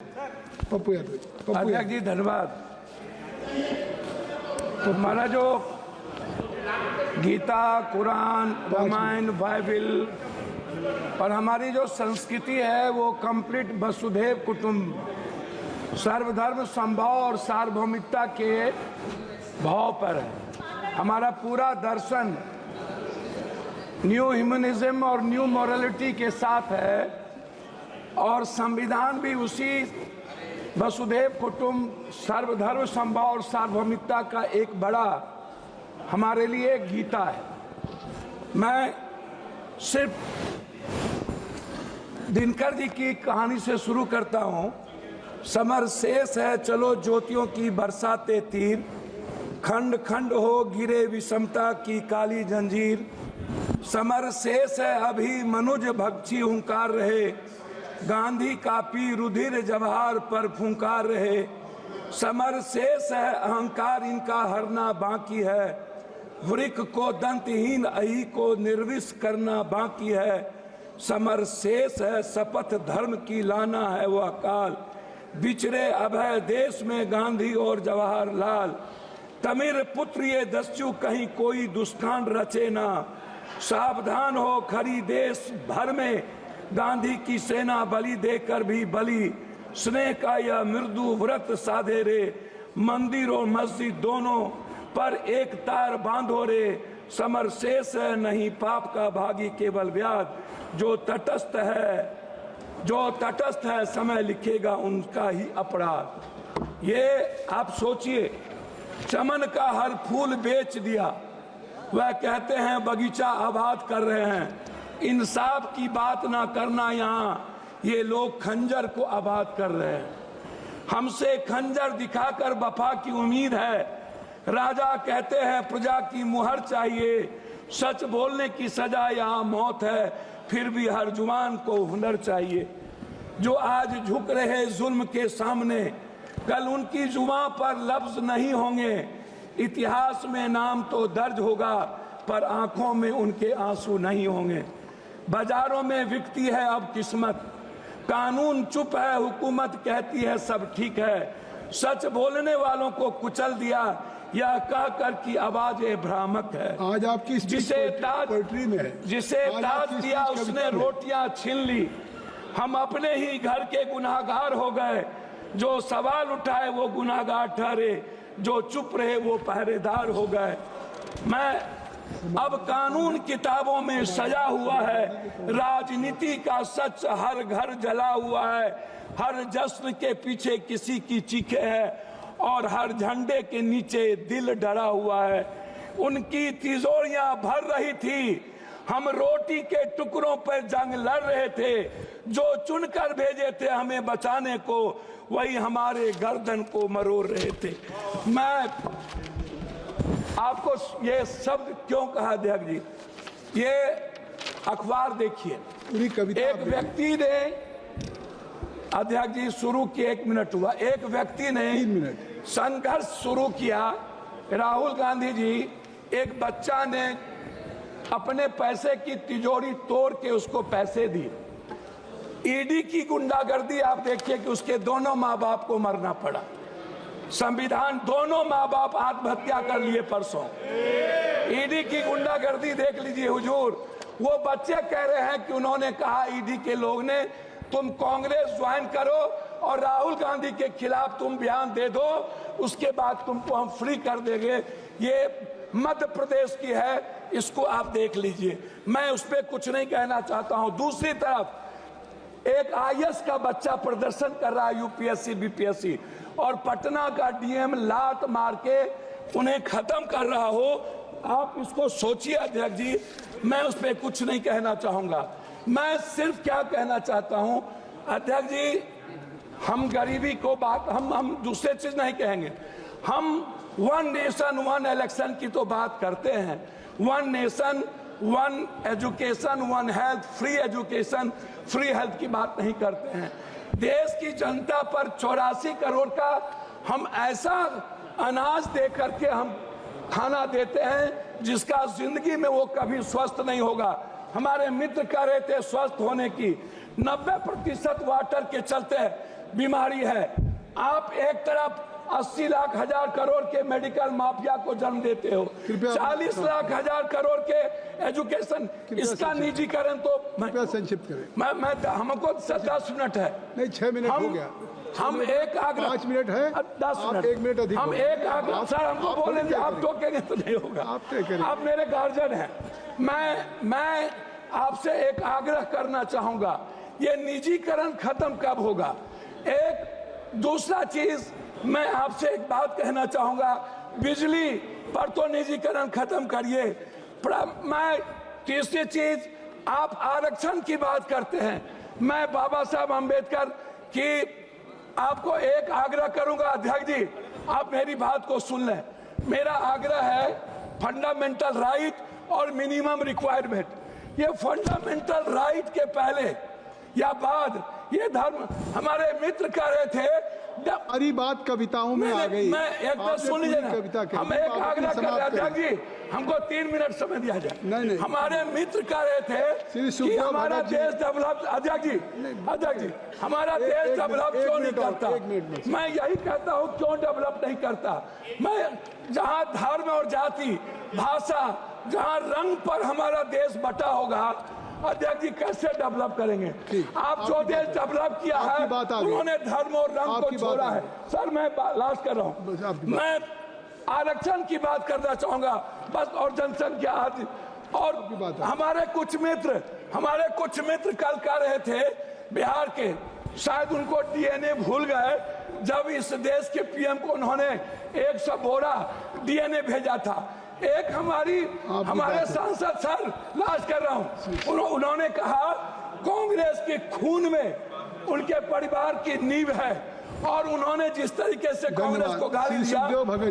पप्पू यादव। अध्यक्ष जी धन्यवाद। तो हमारा जो गीता, कुरान, रामायण, बाइबल और हमारी जो संस्कृति है वो कंप्लीट वसुधैव कुटुंब, सर्वधर्म समभाव और सार्वभौमिकता के भाव पर है। हमारा पूरा दर्शन न्यू ह्यूमनिज्म और न्यू मॉरलिटी के साथ है और संविधान भी उसी वसुधैव कुटुंब, सर्वधर्म समभाव और सार्वभौमिकता का एक बड़ा हमारे लिए गीता है। मैं सिर्फ दिनकर जी की कहानी से शुरू करता हूँ। समर शेष है चलो ज्योतियों की बरसाते तीर, खंड खंड हो गिरे विषमता की काली जंजीर। समर शेष है अभी मनुज भक्षी हुंकार रहे, गांधी कापी रुधिर जवाहर पर फुंकार रहे। समर शेष है अहंकार इनका हरना बाकी है, वृक को दंतहीन अही को निर्विष करना बाकी है। समर शेष है शपथ धर्म की लाना है वो अकाल, बिछड़े अभय देश में गांधी और जवाहरलाल। तमिर पुत्र ये दस्यु कहीं कोई दुष्कांड रचे ना, सावधान हो खड़ी देश भर में गांधी की सेना बलि देकर भी बलि। स्नेह का यह मृदु व्रत साधे रे, मंदिर और मस्जिद दोनों पर एक तार बांधो रे। समर शेष है नहीं पाप का भागी केवल व्याध, जो तटस्थ है समय लिखेगा उनका ही अपराध। ये आप सोचिए, चमन का हर फूल बेच दिया, वह कहते हैं बगीचा आबाद कर रहे हैं। इंसाफ की बात ना करना, यहाँ ये लोग खंजर को आबाद कर रहे हैं। हमसे खंजर दिखाकर वफा की उम्मीद है, राजा कहते हैं प्रजा की मुहर चाहिए। सच बोलने की सजा यहाँ मौत है, फिर भी हर जुबान को हुनर चाहिए। जो आज झुक रहे जुल्म के सामने, कल उनकी जुबान पर लफ्ज नहीं होंगे। इतिहास में नाम तो दर्ज होगा, पर आंखों में उनके आंसू नहीं होंगे। बाजारों में बिकती है अब किस्मत, कानून चुप है हुकूमत कहती है सब ठीक है। सच बोलने वालों को कुचल दिया, यह कहकर की आवाज भ्रामक है। आज आपकी जिसे ताज दिया उसने रोटियां छीन ली। हम अपने ही घर के गुनाहगार हो गए, जो सवाल उठाए वो गुनाहगार ठहरे, जो चुप रहे वो पहरेदार हो गए। मैं अब कानून किताबों में सजा हुआ है, राजनीति का सच हर घर जला हुआ है। हर जश्न के पीछे किसी की चीखें है और हर झंडे के नीचे दिल डरा हुआ है। उनकी तिजोरियां भर रही थी, हम रोटी के टुकड़ों पर जंग लड़ रहे थे। जो चुनकर भेजे थे हमें बचाने को, वही हमारे गर्दन को मरोड़ रहे थे। मैं आपको ये शब्द क्यों कहा अध्यक्ष जी, ये अखबार देखिए। एक व्यक्ति ने, अध्यक्ष जी शुरू किया, 1 मिनट हुआ, एक व्यक्ति ने संघर्ष शुरू किया। राहुल गांधी जी, एक बच्चा ने अपने पैसे की तिजोरी तोड़ के उसको पैसे दिए। ईडी की गुंडागर्दी आप देखिए कि उसके दोनों माँ बाप को मरना पड़ा। संविधान, दोनों माँ बाप आत्महत्या कर लिए परसों। ईडी की गुंडागर्दी देख लीजिए हुजूर। वो बच्चे कह रहे हैं कि उन्होंने कहा ईडी के लोग ने तुम कांग्रेस ज्वाइन करो और राहुल गांधी के खिलाफ तुम बयान दे दो, उसके बाद तुमको हम फ्री कर देंगे। ये मध्य प्रदेश की है, इसको आप देख लीजिए। मैं उस पर कुछ नहीं कहना चाहता हूं। दूसरी तरफ एक आईएएस का बच्चा प्रदर्शन कर रहा है यूपीएससी बीपीएससी, और पटना का डीएम लात मार के उन्हें खत्म कर रहा हो। आप इसको सोचिए अध्यक्ष जी। मैं उस पर कुछ नहीं कहना चाहूंगा। मैं सिर्फ क्या कहना चाहता हूं अध्यक्ष जी, हम गरीबी को बात, हम दूसरे चीज नहीं कहेंगे। हम 1 नेशन 1 इलेक्शन की तो बात करते हैं। 1 nation 1 education 1 health, free education free health की बात नहीं करते हैं। देश की जनता पर 84 करोड़ का हम ऐसा अनाज दे करके हम खाना देते हैं जिसका जिंदगी में वो कभी स्वस्थ नहीं होगा। हमारे मित्र कह रहे थे स्वस्थ होने की, 90% वाटर के चलते बीमारी है। आप एक तरफ 80 लाख हजार करोड़ के मेडिकल माफिया को जन्म देते हो, 40 लाख हजार करोड़ के एजुकेशन, इसका निजीकरण तो कृपया संक्षिप्त करें। मैं हमको 10 मिनट है, नहीं 6 मिनट हो गया। हम एक आग्रह 5 मिनट है, 10 मिनट, 1 मिनट अधिक, हम एक आग्रह, सर हमको बोलेंगे, आप टोकेंगे तो नहीं होगा। आप मेरे गार्जियन हैं, मैं आपसे एक आग्रह करना चाहूंगा, ये निजीकरण खत्म कब होगा। एक दूसरा चीज मैं आपसे एक बात कहना चाहूंगा, बिजली पर तो निजीकरण खत्म करिए। मैं तीसरी चीज, आप आरक्षण की बात करते हैं, मैं बाबा साहब अम्बेडकर की आपको एक आग्रह करूंगा, अध्यक्ष जी आप मेरी बात को सुन लें। मेरा आग्रह है फंडामेंटल राइट और मिनिमम रिक्वायरमेंट। ये फंडामेंटल राइट के पहले या बाद ये धर्म, हमारे मित्र कह रहे थे, अरे बात कविताओं में आ गई। मैं एक बात सुन लीजिए ना, हम एक आग्रह कर रहे अध्यक्ष जी, हमको 3 मिनट समय दिया जाए। नहीं। हमारे मित्र कह रहे थे कि हमारा देश डेवलप, अध्यक्ष जी हमारा देश डेवलप क्यों नहीं करता। मैं यही कहता हूँ क्यों डेवलप नहीं करता। मैं जहाँ धर्म और जाति, भाषा, जहाँ रंग पर हमारा देश बटा होगा, अध्यक्ष जी कैसे डेवलप करेंगे। आप जो देश डेवलप किया है उन्होंने धर्म और रंग को छोड़ा है। सर मैं लास्ट कर रहा हूँ, मैं आरक्षण की बात करना चाहूंगा बस, और जनसंख्या आदि। और हमारे कुछ मित्र कल कह रहे थे बिहार के, शायद उनको डीएनए भूल गए जब इस देश के पीएम को उन्होंने 100 बोरा डीएनए भेजा था। एक हमारे सांसद, सर लास्ट कर रहा हूं, उन्होंने कहा कांग्रेस के खून में उनके परिवार की नींव है, और उन्होंने जिस तरीके से कांग्रेस को गाली दिया,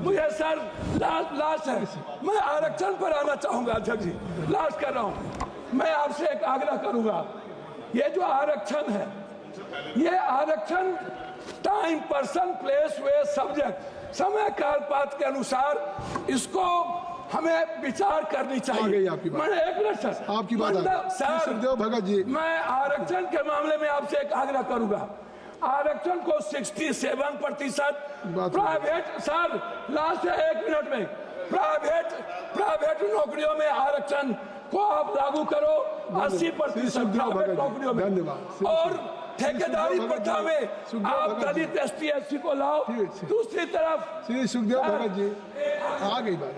मुझे सर लास्ट है, मैं आरक्षण पर आना चाहूंगा अध्यक्ष जी, लास्ट कर रहा हूं। मैं आपसे एक आग्रह करूंगा, ये जो आरक्षण है, ये आरक्षण टाइम, पर्सन, प्लेस, वे, सब्जेक्ट, समय काल पात्र के अनुसार इसको हमें विचार करनी चाहिए। मैंने एक मिनट सर, आपकी बात सर सुखदेव भगत जी, मैं आरक्षण के मामले में आपसे एक आग्रह करूंगा, आरक्षण को 67% प्राइवेट, सर लास्ट है 1 मिनट में, प्राइवेट नौकरियों में आरक्षण को आप लागू करो, 80% प्राइवेट नौकरियों में। धन्यवाद। और ठेकेदारी प्रथा में आप दलित ST SC को लाओ। दूसरी तरफ श्री सुखदेव भगत जी, आ गई बात।